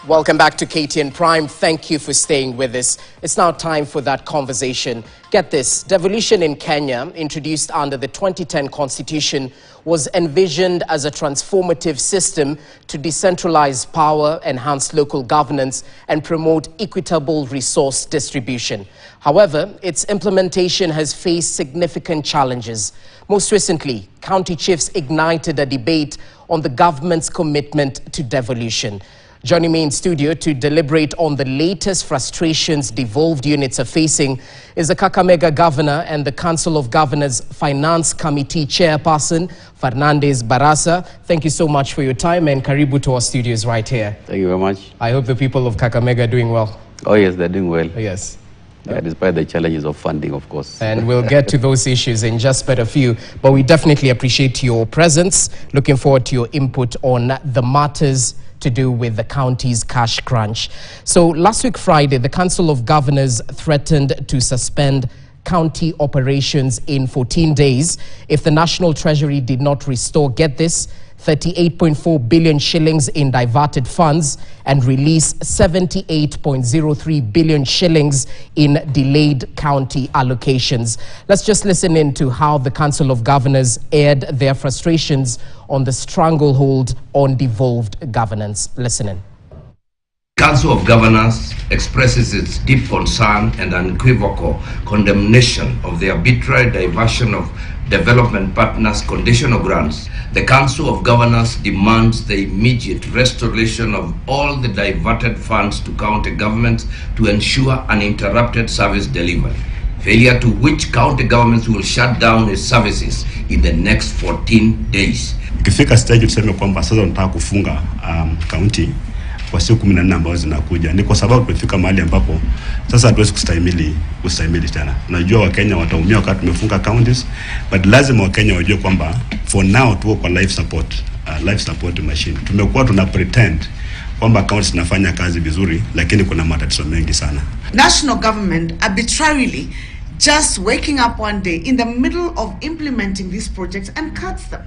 Welcome back to KTN Prime. Thank you for staying with us. It's now time for that conversation. Get this, devolution in Kenya, introduced under the 2010 Constitution, was envisioned as a transformative system to decentralize power, enhance local governance, and promote equitable resource distribution. However, its implementation has faced significant challenges. Most recently, county chiefs ignited a debate on the government's commitment to devolution. Joining me in studio to deliberate on the latest frustrations devolved units are facing is the Kakamega Governor and the Council of Governors Finance Committee Chairperson, Fernandes Barasa. Thank you so much for your time, and karibu to our studios right here. Thank you very much. I hope the people of Kakamega are doing well. Oh yes, they're doing well. Yes. Yeah, despite the challenges of funding, of course. And we'll get to those issues in just but a few. But we definitely appreciate your presence. Looking forward to your input on the matters to do with the county's cash crunch. So last week Friday, the Council of Governors threatened to suspend county operations in 14 days if the National Treasury did not restore, get this, 38.4 billion shillings in diverted funds and release 78.03 billion shillings in delayed county allocations. Let's just listen in to how the Council of Governors aired their frustrations on the stranglehold on devolved governance. Listen in. Council of Governors expresses its deep concern and unequivocal condemnation of the arbitrary diversion of development partners' conditional grants. The Council of Governors demands the immediate restoration of all the diverted funds to county governments to ensure uninterrupted service delivery, failure to which county governments will shut down its services in the next 14 days. Ikifika stage tuseme kwamba sasa tunataka kufunga county kwa siku 14 ambazo zinakuja, ni kwa sababu tumefika mahali ambapo sasa hatuwezi kustahimili tena. Unajua Wakenya wataumia wakati tumefunga counties, but lazima Wakenya wajue kwamba for now tuko kwa life support machine. Tumekuwa tuna pretend kwamba counties zinafanya kazi vizuri, lakini kuna matatizo mengi sana. National government arbitrarily just waking up one day in the middle of implementing these projects and cuts them.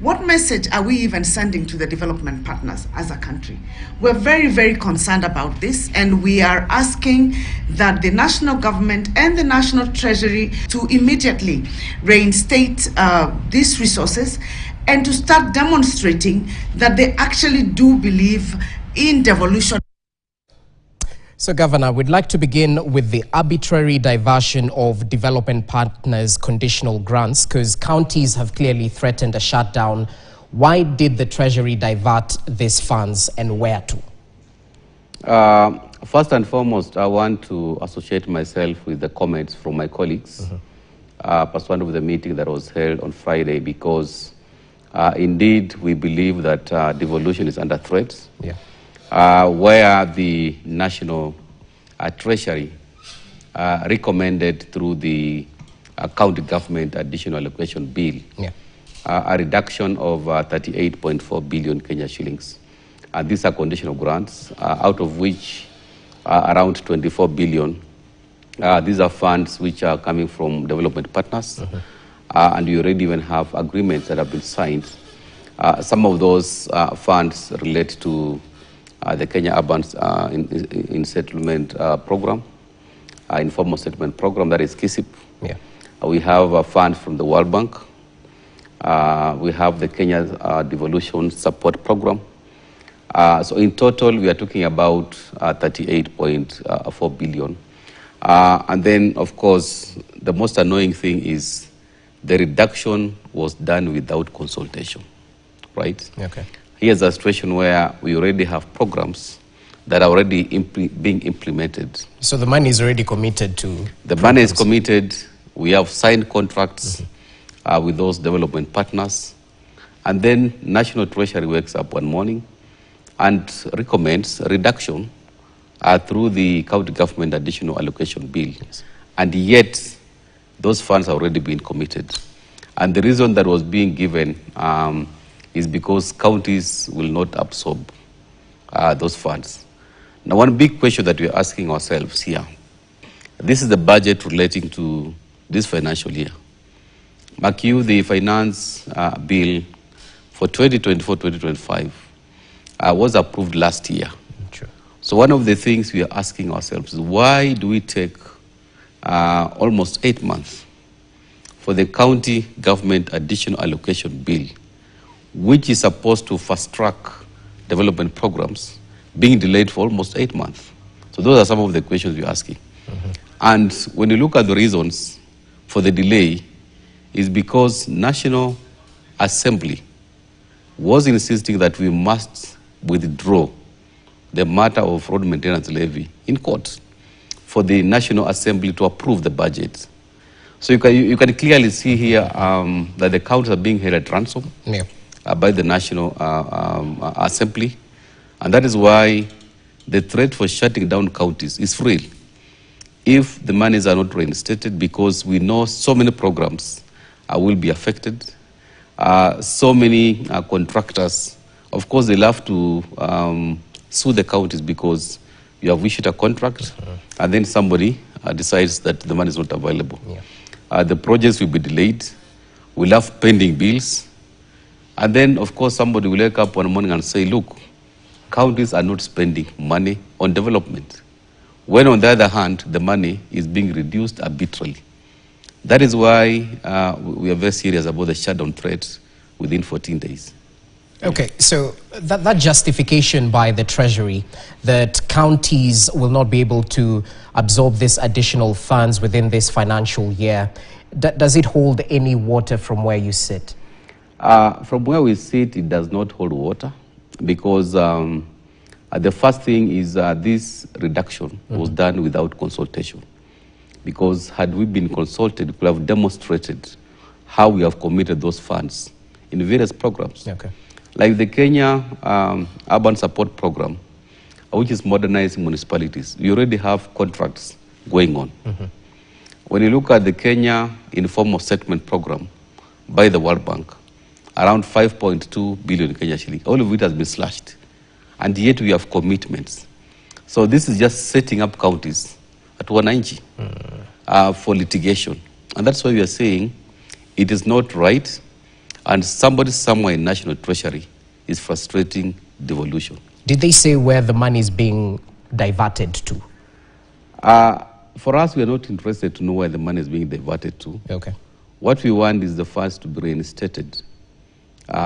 What message are we even sending to the development partners as a country? We're very, very concerned about this, and we are asking that the national government and the National Treasury to immediately reinstate these resources and to start demonstrating that they actually do believe in devolution. So, Governor, we'd like to begin with the arbitrary diversion of development partners' conditional grants, because counties have clearly threatened a shutdown. Why did the Treasury divert these funds, and where to? First and foremost, I want to associate myself with the comments from my colleagues pursuant with the meeting that was held on Friday, because indeed we believe that devolution is under threat. Yeah. Where the National Treasury recommended through the County Government Additional Allocation Bill a reduction of 38.4 billion Kenya shillings. These are conditional grants, out of which around 24 billion. These are funds which are coming from development partners, and we already even have agreements that have been signed. Some of those funds relate to the Kenya Urban in Settlement Program, Informal Settlement Program, that is KISIP. Yeah. We have funds from the World Bank. We have the Kenya Devolution Support Program. So in total, we are talking about 38.4 billion. And then, of course, the most annoying thing is the reduction was done without consultation, right? Okay. Here's a situation where we already have programs that are already being implemented. So the money is already committed to... The money is committed. We have signed contracts with those development partners. And then National Treasury wakes up one morning and recommends a reduction through the County Government Additional Allocation Bill. Yes. And yet, those funds have already been committed. And the reason that was being given is because counties will not absorb those funds. Now, one big question that we're asking ourselves here, this is the budget relating to this financial year. Mark you, the finance bill for 2024-2025 was approved last year. True. So one of the things we are asking ourselves is, why do we take almost 8 months for the county government additional allocation bill, which is supposed to fast-track development programs, being delayed for almost 8 months? So those are some of the questions we're asking. And when you look at the reasons for the delay, is because National Assembly was insisting that we must withdraw the matter of road maintenance levy in court for the National Assembly to approve the budget. So you can clearly see here that the counties are being held at ransom by the National Assembly. And that is why the threat for shutting down counties is real if the monies are not reinstated, because we know so many programs will be affected. So many contractors, of course, they'll have to sue the counties because you have issued a contract and then somebody decides that the money is not available. The projects will be delayed. We'll have pending bills. And then, of course, somebody will wake up one morning and say, look, counties are not spending money on development, when on the other hand, the money is being reduced arbitrarily. That is why we are very serious about the shutdown threat within 14 days. Okay, so that justification by the Treasury that counties will not be able to absorb this additional funds within this financial year, does it hold any water from where you sit? From where we sit, it does not hold water, because the first thing is this reduction was done without consultation. Because had we been consulted, we could have demonstrated how we have committed those funds in various programs. Okay. Like the Kenya Urban Support Program, which is modernizing municipalities. We already have contracts going on. When you look at the Kenya Informal Settlement Program by the World Bank, around 5.2 billion Kenya shillings, all of it has been slashed. And yet we have commitments. So this is just setting up counties at wananchi for litigation. And that's why we are saying it is not right, and somebody somewhere in National Treasury is frustrating devolution. Did they say where the money is being diverted to? For us, we are not interested to know where the money is being diverted to. Okay. What we want is the funds to be reinstated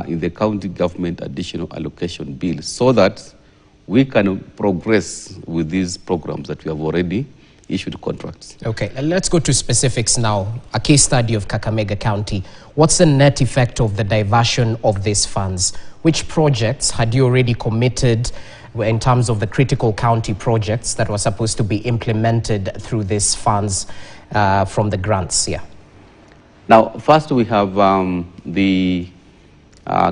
in the county government additional allocation bill, so that we can progress with these programs that we have already issued contracts. Okay, let's go to specifics now. A case study of Kakamega County. What's the net effect of the diversion of these funds? Which projects had you already committed in terms of the critical county projects that were supposed to be implemented through these funds from the grants here? Now, first we have the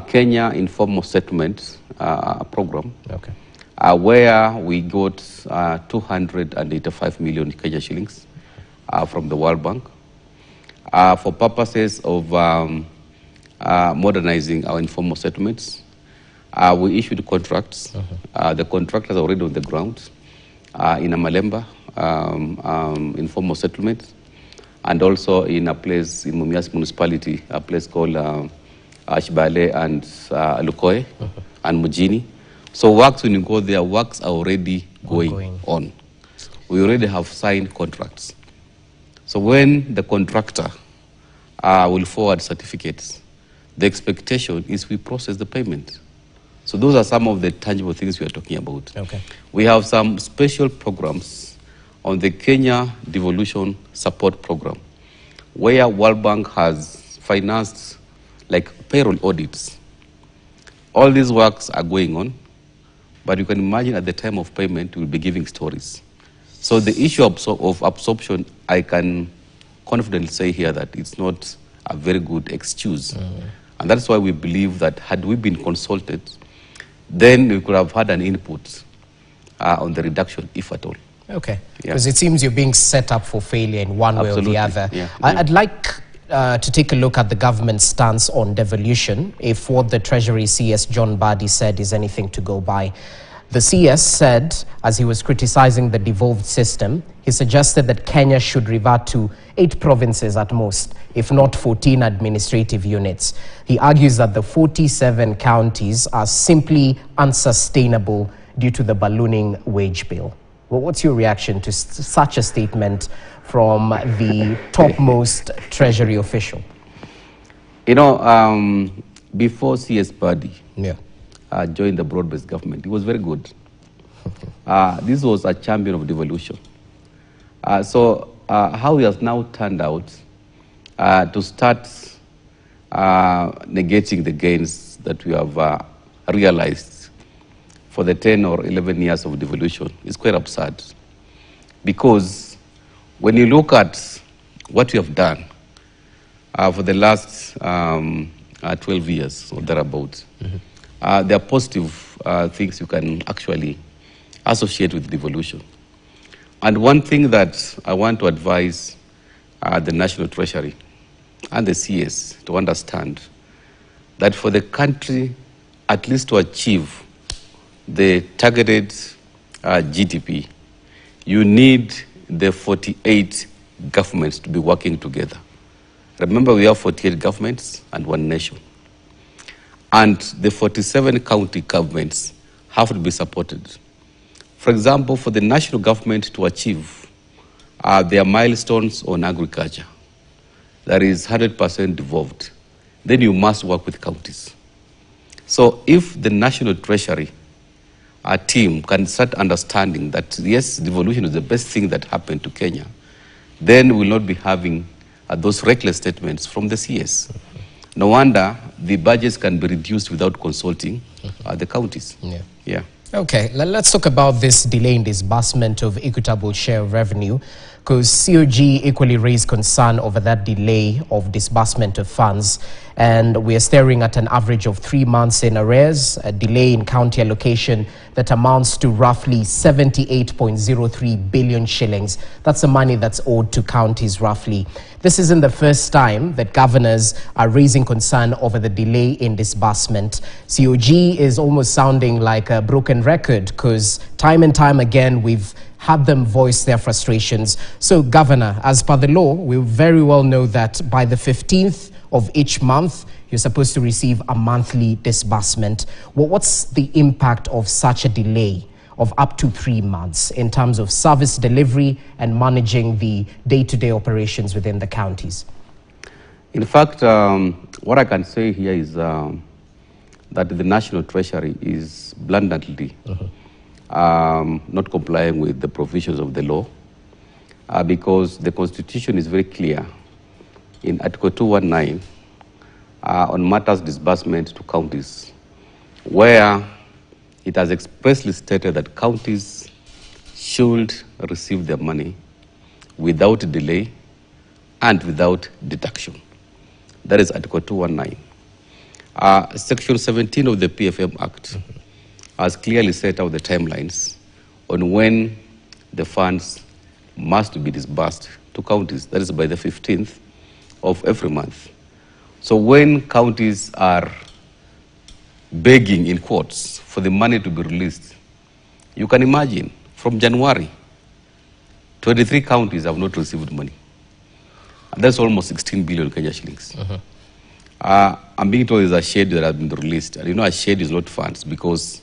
Kenya Informal Settlement Program. Okay. Where we got 285 million Kenya shillings from the World Bank for purposes of modernizing our informal settlements. We issued contracts. The contractors are already on the ground in Amalemba informal settlement, and also in a place in Mumias municipality, a place called Ashbale and Lukoe and Mujini. So works, when you go there, works are already going on. We already have signed contracts. So when the contractor will forward certificates, the expectation is we process the payment. So those are some of the tangible things we are talking about. Okay. We have some special programs on the Kenya Devolution Support Program, where World Bank has financed like payroll audits. All these works are going on. But you can imagine at the time of payment, we'll be giving stories. So the issue of absorption, I can confidently say here that it's not a very good excuse. And that's why we believe that had we been consulted, then we could have had an input on the reduction, if at all. Okay, because it seems you're being set up for failure in one way or the other. Yeah. I'd like to take a look at the government's stance on devolution, if what the Treasury CS John Badi said is anything to go by. The CS said, as he was criticizing the devolved system, he suggested that Kenya should revert to 8 provinces at most, if not 14 administrative units. He argues that the 47 counties are simply unsustainable due to the ballooning wage bill. Well, what's your reaction to such a statement from the topmost Treasury official? You know, before CS Party joined the broad-based government, it was very good. This was a champion of devolution. So how he has now turned out to start negating the gains that we have realized for the 10 or 11 years of devolution is quite absurd. Because when you look at what we have done for the last 12 years or thereabouts, there are positive things you can actually associate with devolution. And one thing that I want to advise the National Treasury and the CS to understand that for the country at least to achieve the targeted GDP, you need the 48 governments to be working together. Remember, we have 48 governments and one nation. And the 47 county governments have to be supported. For example, for the national government to achieve their milestones on agriculture, that is 100% devolved, then you must work with counties. So if the National Treasury, our team, can start understanding that, yes, devolution is the best thing that happened to Kenya, then we'll not be having those reckless statements from the CS. No wonder the budgets can be reduced without consulting the counties. Yeah. Okay, let's talk about this delay in disbursement of Equitable share of revenue, because COG equally raised concern over that delay of disbursement of funds, and we are staring at an average of 3 months in arrears, a delay in county allocation that amounts to roughly 78.03 billion shillings. That's the money that's owed to counties roughly. This isn't the first time that governors are raising concern over the delay in disbursement. COG is almost sounding like a broken record, because time and time again we've had them voice their frustrations. So, Governor, as per the law, we very well know that by the 15th of each month, you're supposed to receive a monthly disbursement. Well, what's the impact of such a delay of up to 3 months in terms of service delivery and managing the day-to-day operations within the counties? In fact, what I can say here is that the National Treasury is blatantly not complying with the provisions of the law, because the Constitution is very clear in Article 219 on matters disbursement to counties, where it has expressly stated that counties should receive their money without delay and without deduction. That is Article 219. Section 17 of the PFM Act has clearly set out the timelines on when the funds must be disbursed to counties. That is by the 15th of every month. So when counties are begging in quotes for the money to be released, you can imagine from January, 23 counties have not received money. And that's almost 16 billion Kenya shillings. I'm being told there's a schedule that has been released. And you know, a schedule is not funds, because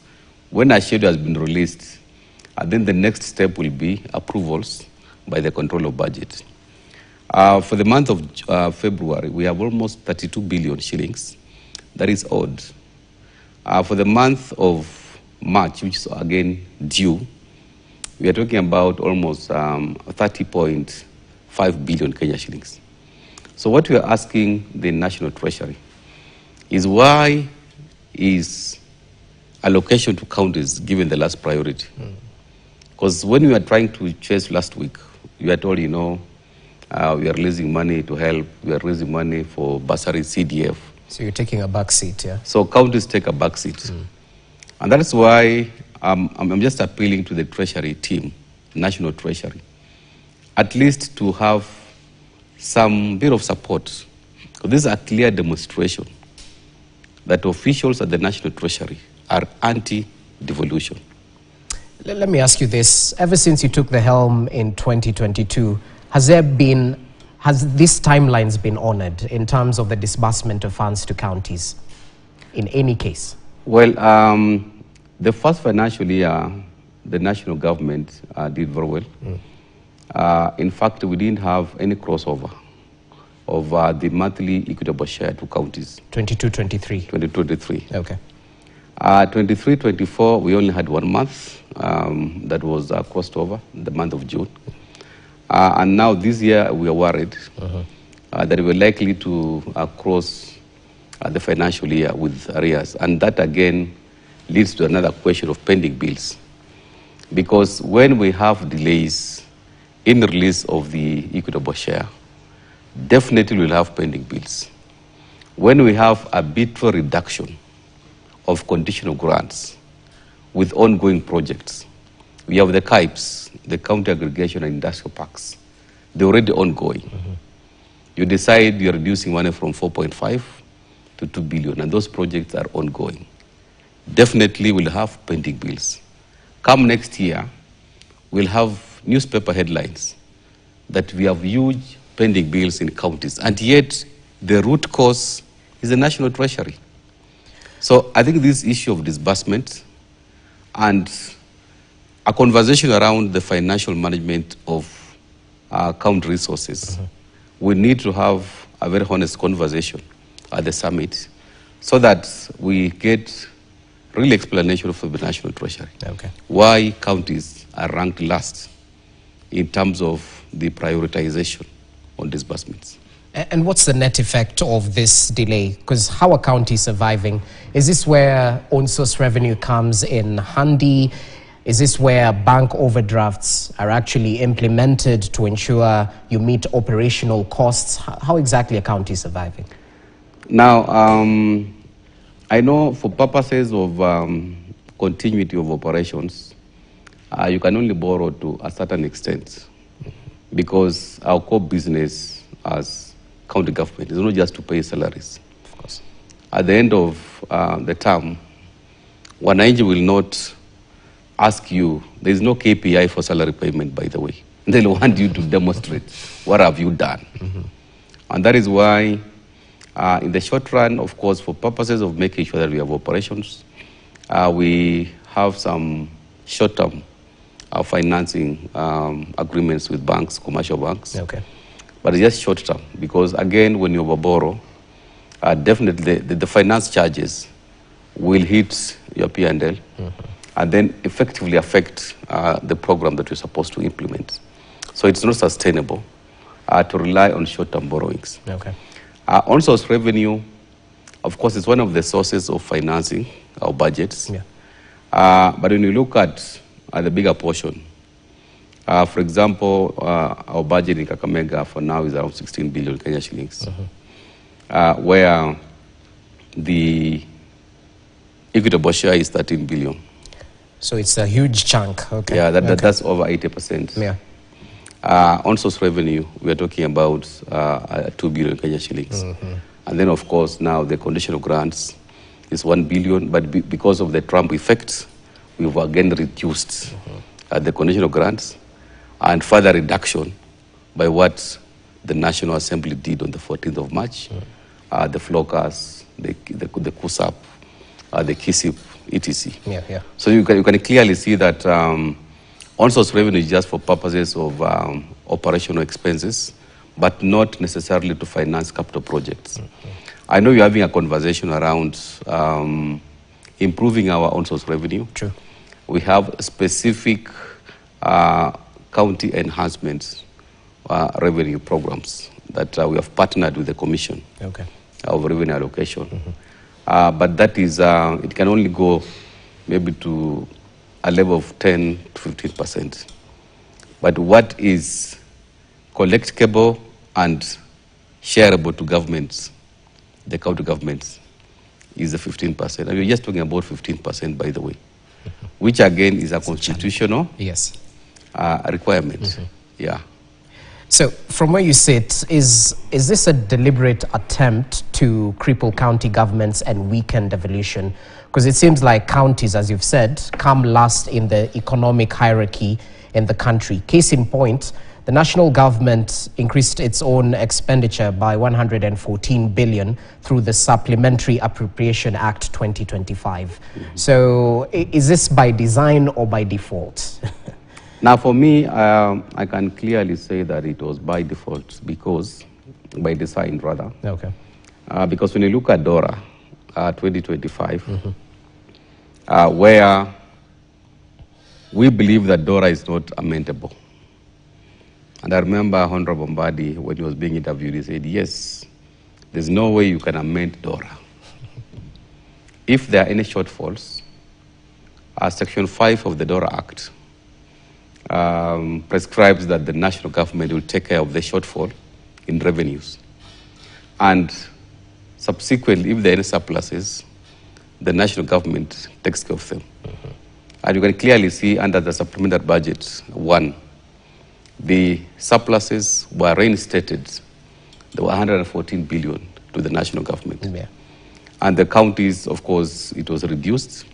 when a schedule has been released, then the next step will be approvals by the control of budget. For the month of February, we have almost 32 billion shillings that is owed. For the month of March, which is again due, we are talking about almost 30.5 billion Kenya shillings. So what we are asking the National Treasury is, why is allocation to counties given the last priority? Because when we were trying to chase last week, we were told, you know, we are releasing money to help, we are raising money for bursary, CDF. So you're taking a back seat, yeah? So counties take a back seat. And that is why I'm just appealing to the Treasury team, National Treasury, at least to have some bit of support. Because this is a clear demonstration that officials at the National Treasury are anti-devolution. Let me ask you this. Ever since you took the helm in 2022, has these timelines been honored in terms of the disbursement of funds to counties in any case? Well, The first financial year, the national government did very well. In fact, we didn't have any crossover of the monthly equitable share to counties. 22-23. 22-23. Okay. 23-24, we only had 1 month that was crossed over, the month of June. And now this year, we are worried that we're likely to cross the financial year with arrears. And that, again, leads to another question of pending bills. Because when we have delays in the release of the equitable share, definitely we'll have pending bills. When we have arbitrary reduction of conditional grants with ongoing projects, we have the CAIPs, the County Aggregation and Industrial Parks. They're already ongoing. You decide you're reducing money from 4.5 to 2 billion, and those projects are ongoing. Definitely we'll have pending bills. Come next year, we'll have newspaper headlines that we have huge pending bills in counties, and yet the root cause is the National Treasury. So I think this issue of disbursement and a conversation around the financial management of county resources, we need to have a very honest conversation at the summit so that we get real explanation from the National Treasury. Okay. Why counties are ranked last in terms of the prioritization on disbursements. And what's the net effect of this delay? Because how are counties surviving? Is this where on-source revenue comes in handy? Is this where bank overdrafts are actually implemented to ensure you meet operational costs? How exactly are counties surviving? Now, I know for purposes of continuity of operations, you can only borrow to a certain extent because our core business as county government is not just to pay salaries. Of course. At the end of the term, wananchi will not ask you, there is no KPI for salary payment, by the way. They'll want you to demonstrate what have you done. And that is why, in the short run, of course, for purposes of making sure that we have operations, we have some short-term financing agreements with banks, commercial banks. Okay. But it's just short-term because, again, when you overborrow, definitely the finance charges will hit your P&L and then effectively affect the program that you're supposed to implement. So it's not sustainable to rely on short-term borrowings. Okay. On-source revenue, of course, is one of the sources of financing our budgets. Yeah. But when you look at the bigger portion, for example, our budget in Kakamega for now is around 16 billion Kenya shillings, where the equitable share is 13 billion. So it's a huge chunk. Okay. Yeah, that's over 80%. Yeah. On-source revenue, we are talking about 2 billion Kenya shillings. And then, of course, now the conditional grants is 1 billion, but because of the Trump effect, we've again reduced the conditional grants and further reduction by what the National Assembly did on the 14th of March, the FLOCAS, the KUSAP, the KISIP, etc. Yeah, yeah. So you can clearly see that on-source revenue is just for purposes of operational expenses, but not necessarily to finance capital projects. I know you're having a conversation around improving our on-source revenue. True. We have specific county enhancements revenue programs that we have partnered with the Commission of Revenue Allocation. But that is, it can only go maybe to a level of 10 to 15%. But what is collectible and shareable to governments, the county governments, is the 15%. And we're just talking about 15%, by the way, which again is a constitutional requirement. Yeah. So from where you sit, is this a deliberate attempt to cripple county governments and weaken devolution? Because it seems like counties, as you've said, come last in the economic hierarchy in the country. Case in point, The national government increased its own expenditure by 114 billion through the Supplementary Appropriation Act 2025. So is this by design or by default? Now, for me, I can clearly say that it was by default, because by design, rather. Okay. Because when you look at DORA 2025, where we believe that DORA is not amendable. And I remember Honorable Mbadi, when he was being interviewed, he said, yes, there's no way you can amend DORA. If there are any shortfalls, Section 5 of the DORA Act prescribes that the national government will take care of the shortfall in revenues. And subsequently, if there are any surpluses, the national government takes care of them. And you can clearly see under the supplementary budget 1, the surpluses were reinstated. There were 114 billion to the national government. Yeah. And the counties, of course, it was reduced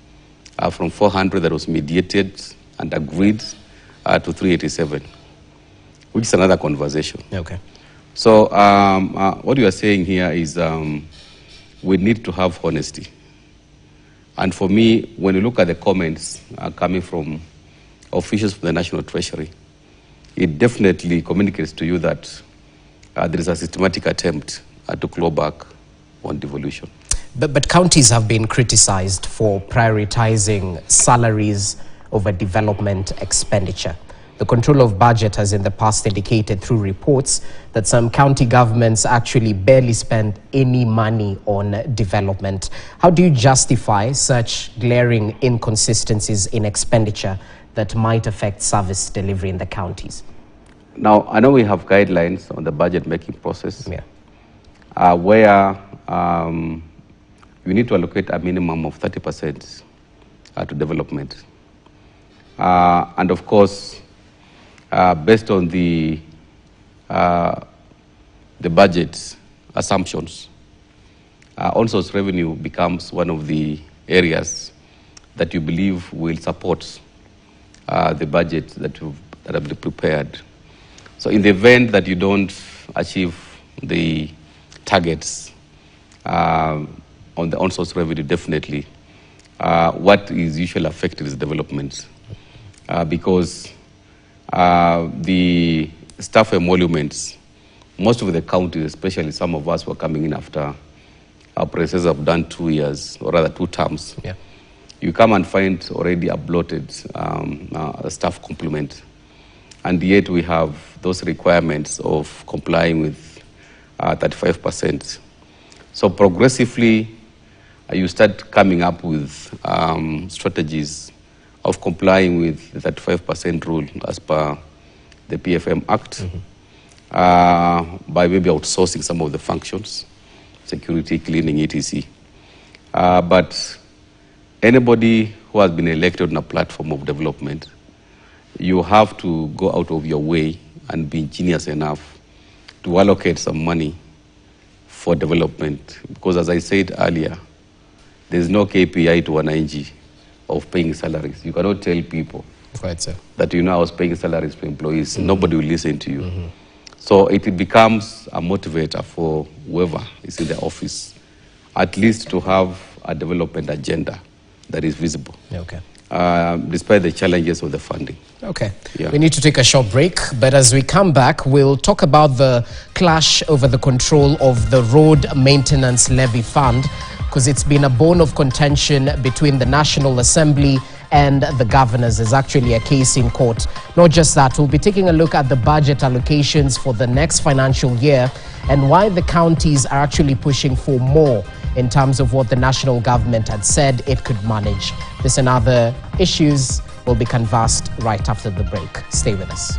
from 400 that was mediated and agreed to 387, which is another conversation. Okay. So what you are saying here is we need to have honesty. And for me, when you look at the comments coming from officials from the National Treasury, it definitely communicates to you that there is a systematic attempt to claw back on devolution. But counties have been criticized for prioritizing salaries over development expenditure. The control of budget has in the past indicated through reports that some county governments actually barely spend any money on development. How do you justify such glaring inconsistencies in expenditure that might affect service delivery in the counties? Now, I know we have guidelines on the budget making process, yeah, where you need to allocate a minimum of 30% to development. And of course, based on the budget assumptions, on-source revenue becomes one of the areas that you believe will support the budget that have been prepared. So in the event that you don't achieve the targets on the on-source revenue, definitely, what is usually affected is development. Because the staff emoluments, most of the counties, especially some of us who are coming in after our predecessors have done 2 years, or rather 2 terms, yeah, you come and find already a bloated staff complement. And yet we have those requirements of complying with 35%. So progressively, you start coming up with strategies of complying with the 35% rule as per the PFM Act, by maybe outsourcing some of the functions, security, cleaning, etc. But anybody who has been elected on a platform of development, you have to go out of your way and be ingenious enough to allocate some money for development. Because as I said earlier, there's no KPI to an ING of paying salaries. You cannot tell people that I was paying salaries to employees. Nobody will listen to you. So it becomes a motivator for whoever is in the office, at least to have a development agenda that is visible. Okay. Despite the challenges of the funding. Okay. Yeah. We need to take a short break, but as we come back, we'll talk about the clash over the control of the Road Maintenance Levy Fund, because it's been a bone of contention between the National Assembly and the governors. There's actually a case in court. Not just that, we'll be taking a look at the budget allocations for the next financial year and why the counties are actually pushing for more in terms of what the national government had said it could manage. This and other issues will be canvassed right after the break. Stay with us.